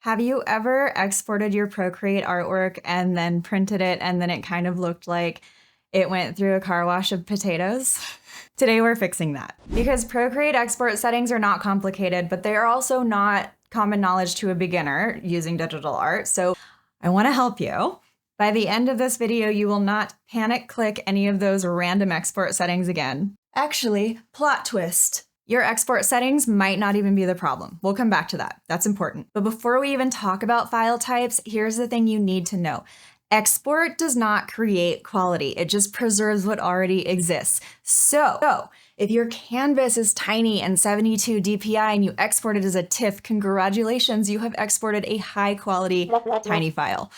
Have you ever exported your Procreate artwork and then printed it and then it kind of looked like it went through a car wash of potatoes? Today we're fixing that. Because Procreate export settings are not complicated, but they are also not common knowledge to a beginner using digital art. So I want to help you. By the end of this video, you will not panic click any of those random export settings again. Actually, plot twist. Your export settings might not even be the problem. We'll come back to that. That's important. But before we even talk about file types, here's the thing you need to know. Export does not create quality. It just preserves what already exists. So if your canvas is tiny and 72 DPI and you export it as a TIFF, congratulations, you have exported a high quality tiny file.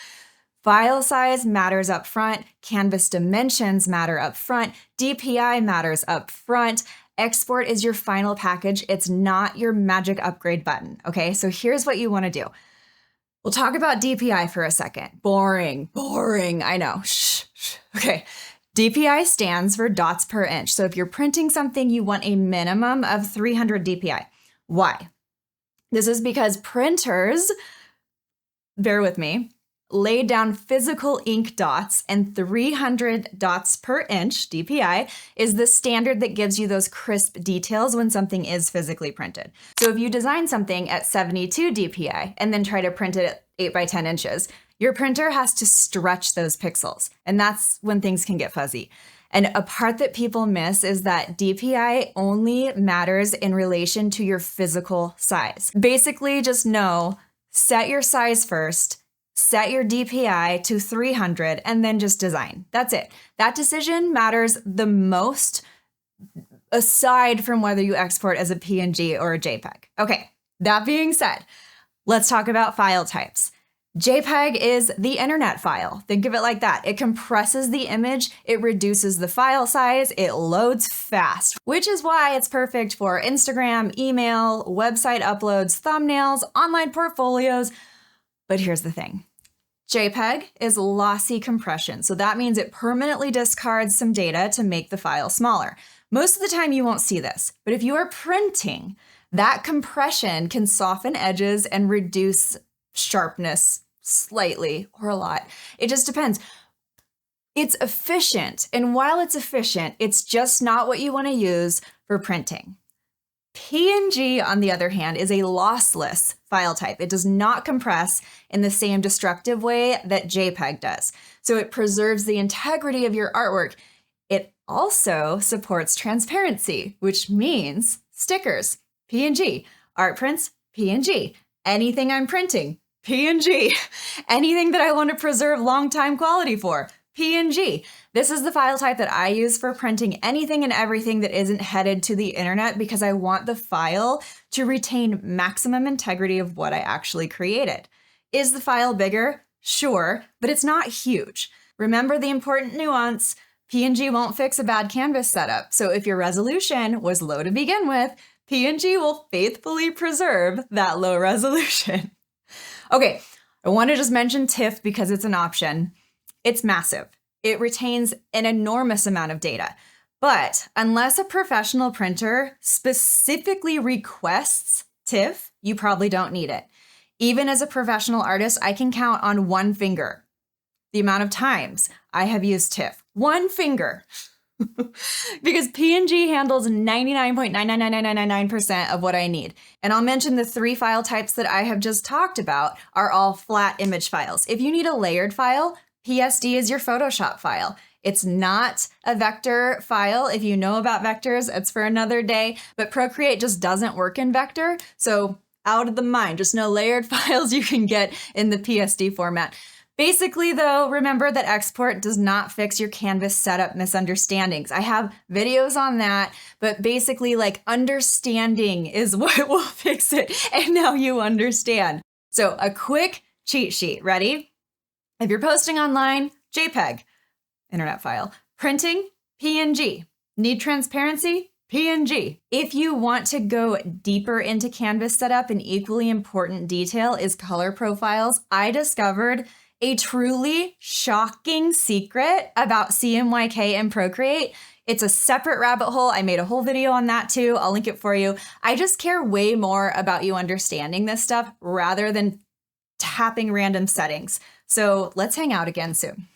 File size matters up front, canvas dimensions matter up front, DPI matters up front. Export is your final package. It's not your magic upgrade button, okay? So here's what you want to do. We'll talk about DPI for a second. Boring, I know. Shh. Okay. DPI stands for dots per inch. So if you're printing something, you want a minimum of 300 DPI. Why? This is because printers, bear with me, laid down physical ink dots, and 300 dots per inch, DPI, is the standard that gives you those crisp details when something is physically printed. So if you design something at 72 DPI and then try to print it at 8 by 10 inches, your printer has to stretch those pixels, and that's when things can get fuzzy. And a part that people miss is that DPI only matters in relation to your physical size. Basically, just know, set your size first, set your DPI to 300, and then just design. That's it. That decision matters the most aside from whether you export as a PNG or a JPEG. Okay, that being said, let's talk about file types. JPEG is the internet file. Think of it like that. It compresses the image, it reduces the file size, it loads fast, which is why it's perfect for Instagram, email, website uploads, thumbnails, online portfolios. But here's the thing. JPEG is lossy compression, so that means it permanently discards some data to make the file smaller. Most of the time you won't see this, but if you are printing, that compression can soften edges and reduce sharpness slightly or a lot. It just depends. It's efficient, and while it's efficient, it's just not what you want to use for printing. PNG, on the other hand, is a lossless file type. It does not compress in the same destructive way that JPEG does. So it preserves the integrity of your artwork. It also supports transparency, which means stickers, PNG, art prints, PNG, anything I'm printing, PNG, anything that I want to preserve long-time quality for, PNG. This is the file type that I use for printing anything and everything that isn't headed to the internet because I want the file to retain maximum integrity of what I actually created. Is the file bigger? Sure, but it's not huge. Remember the important nuance, PNG won't fix a bad canvas setup. So if your resolution was low to begin with, PNG will faithfully preserve that low resolution. Okay, I want to just mention TIFF because it's an option. It's massive. It retains an enormous amount of data. But unless a professional printer specifically requests TIFF, you probably don't need it. Even as a professional artist, I can count on one finger the amount of times I have used TIFF. One finger. Because PNG handles 99.99999% of what I need. And I'll mention the 3 file types that I have just talked about are all flat image files. If you need a layered file, PSD is your Photoshop file. It's not a vector file. If you know about vectors, it's for another day, but Procreate just doesn't work in vector. So out of the mind, just know layered files you can get in the PSD format. Basically though, remember that export does not fix your canvas setup misunderstandings. I have videos on that, but basically like understanding is what will fix it. And now you understand. So a quick cheat sheet, ready? If you're posting online, JPEG, internet file. Printing, PNG. Need transparency? PNG. If you want to go deeper into canvas setup, an equally important detail is color profiles. I discovered a truly shocking secret about CMYK and Procreate. It's a separate rabbit hole. I made a whole video on that too. I'll link it for you. I just care way more about you understanding this stuff rather than tapping random settings. So let's hang out again soon.